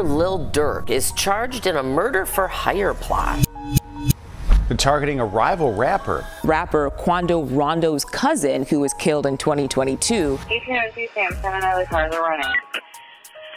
rapper Lil Durk is charged in a murder for hire plot. Targeting a rival rapper. Rapper Quando Rondo's cousin, who was killed in 2022. ETNC Sam, send another car, they're running.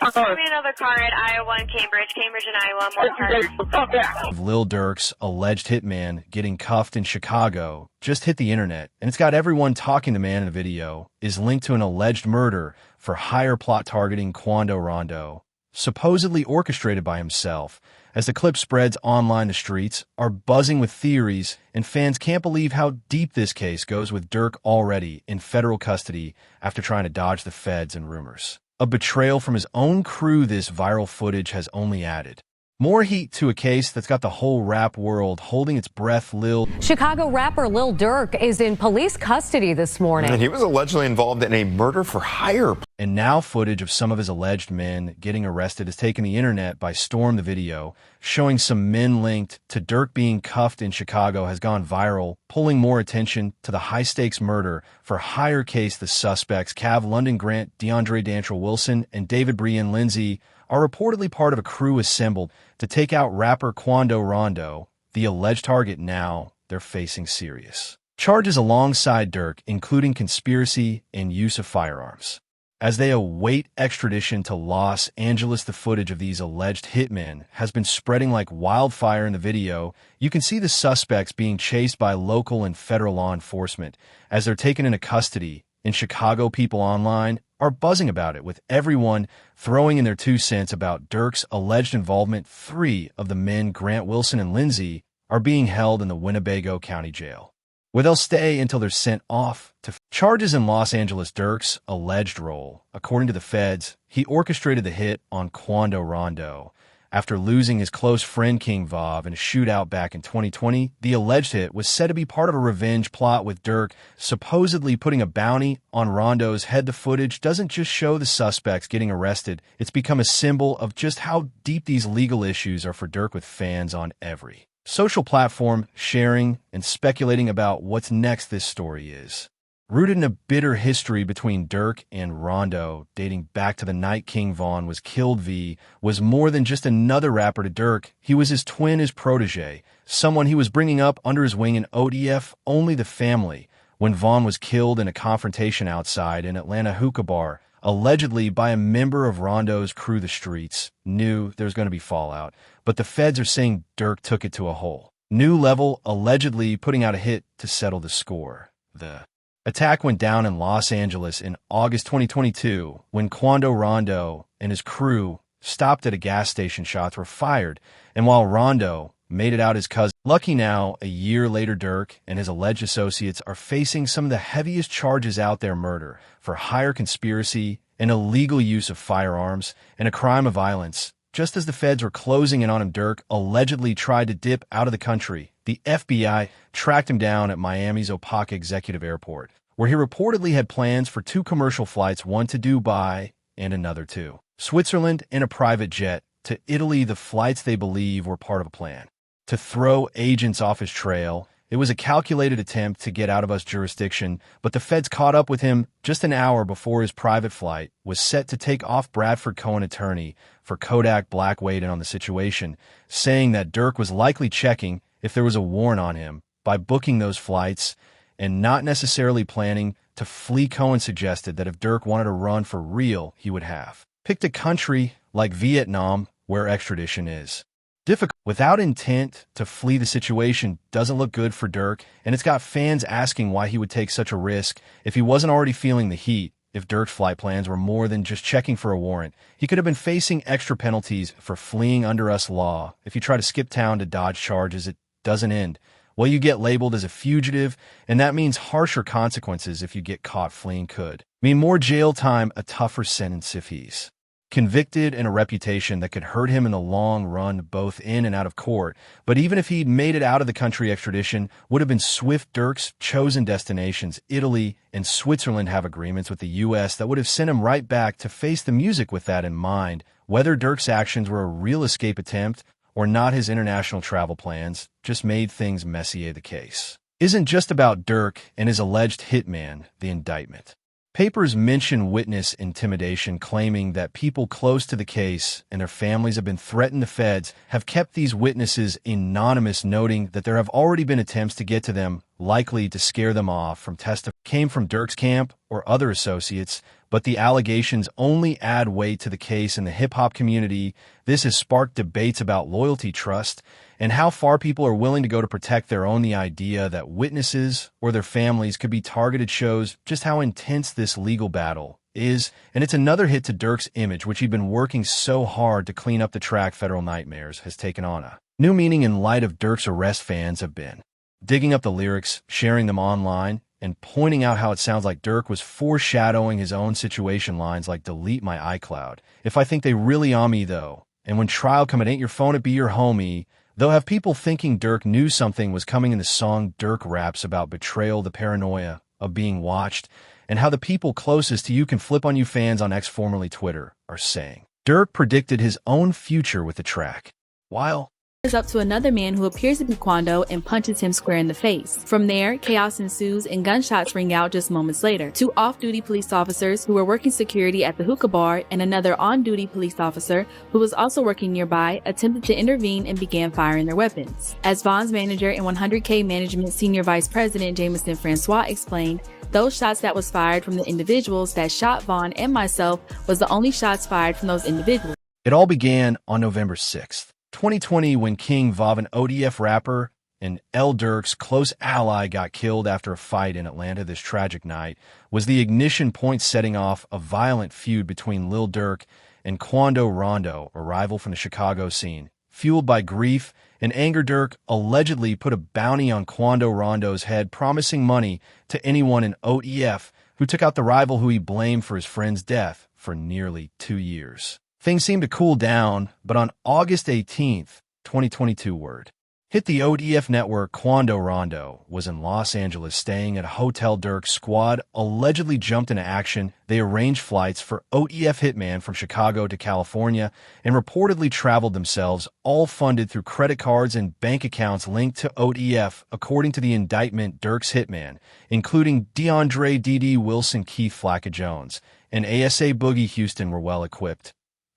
Give me another car at Iowa and Cambridge and Iowa, more cars. Lil Durk's alleged hitman getting cuffed in Chicago just hit the internet, and it's got everyone talking. The man in the video is linked to an alleged murder for hire plot targeting Quando Rondo, supposedly orchestrated by himself. As the clip spreads online, the streets are buzzing with theories, and fans can't believe how deep this case goes, with Durk already in federal custody after trying to dodge the feds and rumors. A betrayal from his own crew this viral footage has only added more heat to a case that's got the whole rap world holding its breath. Chicago rapper Lil Durk is in police custody this morning. And he was allegedly involved in a murder for hire. And now footage of some of his alleged men getting arrested has taken the internet by storm. The video showing some men linked to Durk being cuffed in Chicago has gone viral, pulling more attention to the high-stakes murder for hire case. The suspects, Cav London Grant, DeAndre Dantrell Wilson, and David Brian Lindsay, are reportedly part of a crew assembled to take out rapper Quando Rondo, the alleged target. Now they're facing serious charges alongside Durk, including conspiracy and use of firearms, as they await extradition to Los Angeles. The footage of these alleged hitmen has been spreading like wildfire. In the video, you can see the suspects being chased by local and federal law enforcement as they're taken into custody. In Chicago, people online are buzzing about it, with everyone throwing in their 2 cents about Durk's alleged involvement. 3 of the men, Grant, Wilson, and Lindsay, are being held in the Winnebago County Jail, where they'll stay until they're sent off to charges in Los Angeles. Durk's alleged role, according to the feds, he orchestrated the hit on Quando Rondo after losing his close friend King Vav in a shootout back in 2020. The alleged hit was said to be part of a revenge plot, with Durk supposedly putting a bounty on Rondo's head. The footage doesn't just show the suspects getting arrested, it's become a symbol of just how deep these legal issues are for Durk, with fans on every social platform sharing and speculating about what's next. This story is rooted in a bitter history between Durk and Rondo, dating back to the night King Von was killed. V was more than just another rapper to Durk. He was his twin, his protege, someone he was bringing up under his wing in ODF Only the Family, when Von was killed in a confrontation outside an Atlanta hookah bar, allegedly by a member of Rondo's crew. The streets knew there was going to be fallout, but the feds are saying Durk took it to a whole new level, allegedly putting out a hit to settle the score. The attack went down in Los Angeles in August 2022 when Quando Rondo and his crew stopped at a gas station. Shots were fired, and while Rondo made it out, his cousin. Lucky now, a year later, Durk and his alleged associates are facing some of the heaviest charges out there: murder for hire, conspiracy, and illegal use of firearms, and a crime of violence. Just as the feds were closing in on him, Durk allegedly tried to dip out of the country. The FBI tracked him down at Miami's Opaka Executive Airport, where he reportedly had plans for 2 commercial flights, one to Dubai and another to Switzerland, and a private jet to Italy. The flights, they believe, were part of a plan to throw agents off his trail. It was a calculated attempt to get out of US jurisdiction, but the feds caught up with him just an hour before his private flight was set to take off. Bradford Cohen, attorney for Kodak Black, weighed in on the situation, saying that Durk was likely checking if there was a warrant on him by booking those flights and not necessarily planning to flee. Cohen suggested that if Durk wanted to run for real, he would have picked a country like Vietnam, where extradition is difficult. Without intent to flee, the situation doesn't look good for Durk, and it's got fans asking why he would take such a risk if he wasn't already feeling the heat. If Durk's flight plans were more than just checking for a warrant, he could have been facing extra penalties for fleeing under US law. If you try to skip town to dodge charges, it doesn't end well. You get labeled as a fugitive, and that means harsher consequences. If you get caught fleeing, could mean more jail time, a tougher sentence if he's convicted, and a reputation that could hurt him in the long run, both in and out of court. But even if he'd made it out of the country, extradition would have been swift. Durk's chosen destinations, Italy and Switzerland, have agreements with the US that would have sent him right back to face the music. With that in mind, whether Durk's actions were a real escape attempt or not, his international travel plans just made things messy. The case isn't just about Durk and his alleged hitman. The indictment Papers mention witness intimidation, claiming that people close to the case and their families have been threatened. The feds have kept these witnesses anonymous, noting that there have already been attempts to get to them, likely to scare them off from testifying. Came from Durk's camp or other associates, but the allegations only add weight to the case in the hip-hop community. This has sparked debates about loyalty, trust, and how far people are willing to go to protect their own. The idea that witnesses or their families could be targeted shows just how intense this legal battle is, and it's another hit to Durk's image, which he'd been working so hard to clean up. The track Federal Nightmares has taken on a new meaning in light of Durk's arrest. Fans have been digging up the lyrics, sharing them online, and pointing out how it sounds like Durk was foreshadowing his own situation. Lines like "delete my iCloud if I think they really on me though," and "when trial come, it ain't your phone, it be your homie." They'll have people thinking Durk knew something was coming. In the song, Durk raps about betrayal, the paranoia of being watched, and how the people closest to you can flip on you. Fans on X, formerly Twitter, are saying Durk predicted his own future with the track, while is up to another man who appears to be Quando and punches him square in the face. From there, chaos ensues and gunshots ring out just moments later. Two off-duty police officers who were working security at the hookah bar and another on-duty police officer who was also working nearby attempted to intervene and began firing their weapons. As Vaughn's manager and 100K Management Senior Vice President Jameson Francois explained, those shots that was fired from the individuals that shot Vaughn and myself was the only shots fired from those individuals. It all began on November 6th. 2020, when King Vav, an ODF rapper and Lil Durk's close ally, got killed after a fight in Atlanta. This tragic night was the ignition point, setting off a violent feud between Lil Durk and Quando Rondo, a rival from the Chicago scene. Fueled by grief and anger, Durk allegedly put a bounty on Quando Rondo's head, promising money to anyone in ODF who took out the rival, who he blamed for his friend's death for nearly 2 years. Things seemed to cool down, but on August 18th, 2022, word hit the ODF network. Quando Rondo was in Los Angeles staying at a hotel. Durk's squad allegedly jumped into action. They arranged flights for ODF hitman from Chicago to California and reportedly traveled themselves, all funded through credit cards and bank accounts linked to ODF. According to the indictment, Durk's hitman, including DeAndre "DD" Wilson, Keith Flacca Jones, and ASA Boogie Houston, were well equipped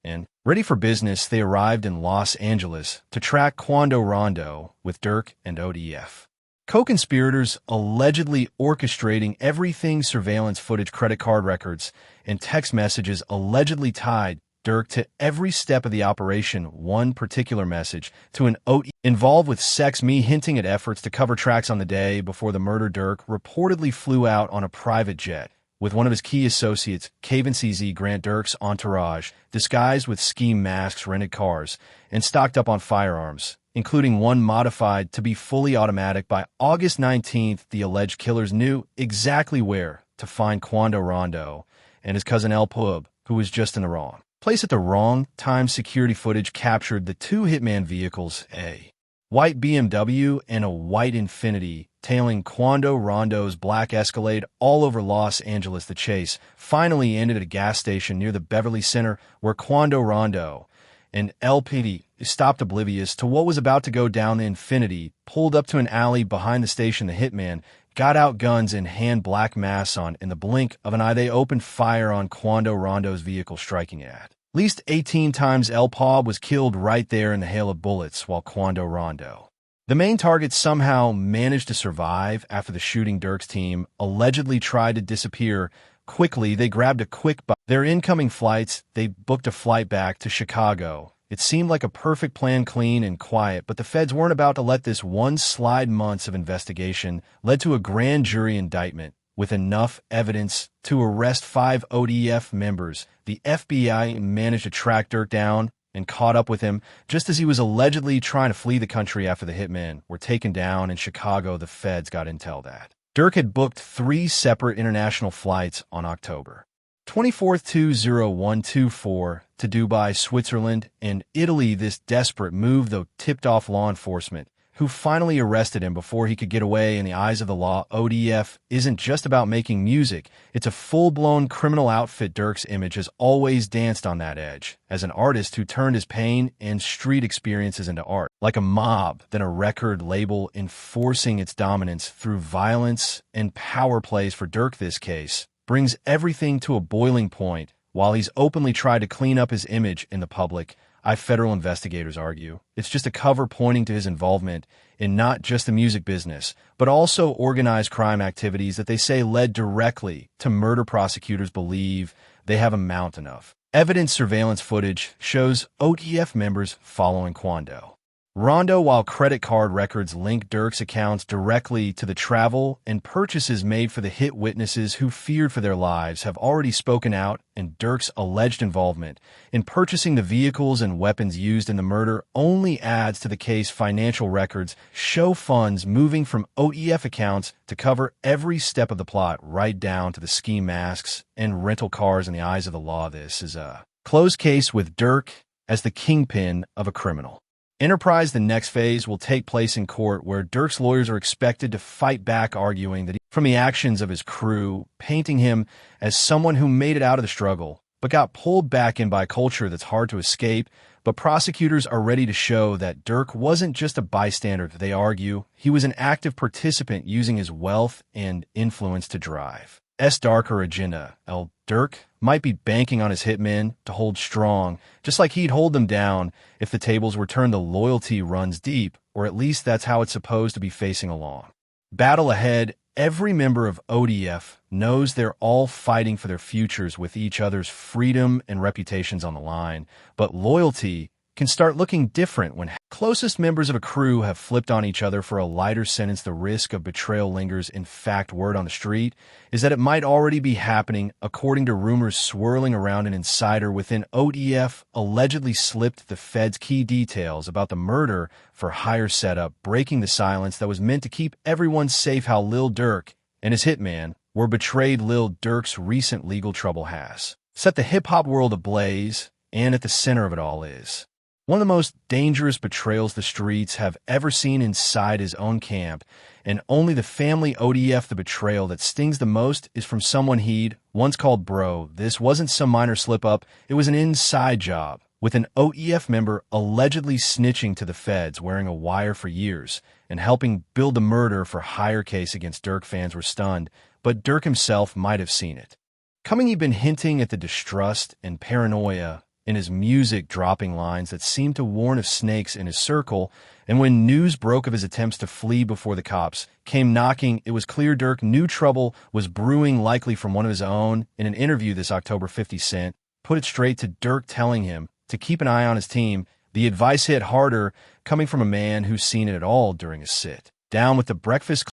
and ready for business. They arrived in Los Angeles to track Quando Rondo with Durk and ODF co-conspirators, allegedly orchestrating everything: surveillance footage, credit card records, and text messages allegedly tied Durk to every step of the operation. One particular message to an OD involved with sex me, hinting at efforts to cover tracks. On the day before the murder, Durk reportedly flew out on a private jet with one of his key associates, Caven CZ Grant. Durk's entourage, disguised with ski masks, rented cars, and stocked up on firearms, including one modified to be fully automatic. By August 19th, the alleged killers knew exactly where to find Quando Rondo and his cousin El Pub, who was just in the wrong place at the wrong time. Security footage captured the two hitman vehicles, a white BMW and a white Infiniti, tailing Quando Rondo's black Escalade all over Los Angeles. The chase finally ended at a gas station near the Beverly Center, where Quando Rondo and LPD stopped, oblivious to what was about to go down. The Infiniti pulled up to an alley behind the station. The hitman got out, guns in hand, black masks on. In the blink of an eye, they opened fire on Quando Rondo's vehicle, striking it at least 18 times. El Pab was killed right there in the hail of bullets, while Quando Rondo, the main target, somehow managed to survive. After the shooting, Durk's team allegedly tried to disappear quickly. They grabbed a quick their incoming flights. They booked a flight back to Chicago. It seemed like a perfect plan, clean and quiet, but the feds weren't about to let this one slide. Months of investigation led to a grand jury indictment with enough evidence to arrest 5 ODF members. The FBI managed to track Durk down and caught up with him just as he was allegedly trying to flee the country. After the hitmen were taken down in Chicago, the feds got intel that Durk had booked 3 separate international flights on October 24th, 20124 to Dubai, Switzerland, and Italy. This desperate move, though, tipped off law enforcement, who finally arrested him before he could get away. In the eyes of the law, ODF isn't just about making music. It's a full-blown criminal outfit. Durk's image has always danced on that edge, as an artist who turned his pain and street experiences into art, like a mob than a record label, enforcing its dominance through violence and power plays. For Durk, this case brings everything to a boiling point while he's openly tried to clean up his image in the public. Federal investigators argue it's just a cover pointing to his involvement in not just the music business, but also organized crime activities that they say led directly to murder prosecutors believe they have a mountain of. Evidence surveillance footage shows OTF members following Quando. Rondo, while credit card records link Durk's accounts directly to the travel and purchases made for the hit witnesses who feared for their lives, have already spoken out, and Durk's alleged involvement in purchasing the vehicles and weapons used in the murder only adds to the case. Financial records show funds moving from OTF accounts to cover every step of the plot, right down to the ski masks and rental cars in the eyes of the law. This is a closed case with Durk as the kingpin of a criminal enterprise. The next phase will take place in court, where Durk's lawyers are expected to fight back, arguing that from the actions of his crew, painting him as someone who made it out of the struggle, but got pulled back in by a culture that's hard to escape. But prosecutors are ready to show that Durk wasn't just a bystander. They argue he was an active participant, using his wealth and influence to drive darker agenda. Lil Durk might be banking on his hitmen to hold strong, just like he'd hold them down if the tables were turned. The loyalty runs deep, or at least that's how it's supposed to be. Facing along battle ahead, every member of ODF knows they're all fighting for their futures, with each other's freedom and reputations on the line. But loyalty can start looking different when closest members of a crew have flipped on each other for a lighter sentence. The risk of betrayal lingers. In fact, word on the street is that it might already be happening, according to rumors swirling around. An insider within ODF allegedly slipped the feds key details about the murder for hire setup, breaking the silence that was meant to keep everyone safe. How Lil Durk and his hitman were betrayed. Lil Durk's recent legal trouble has set the hip-hop world ablaze, and at the center of it all is one of the most dangerous betrayals the streets have ever seen inside his own camp, and only the family ODF. The betrayal that stings the most is from someone he'd once called bro. This wasn't some minor slip-up, it was an inside job, with an OEF member allegedly snitching to the feds, wearing a wire for years, and helping build the murder for hire case against Durk. Fans were stunned, but Durk himself might have seen it coming. He'd been hinting at the distrust and paranoia in his music, dropping lines that seemed to warn of snakes in his circle. And when news broke of his attempts to flee before the cops came knocking, it was clear Durk knew trouble was brewing, likely from one of his own. In an interview this October, 50 Cent put it straight to Durk, telling him to keep an eye on his team. The advice hit harder, coming from a man who's seen it all during his sit down with the Breakfast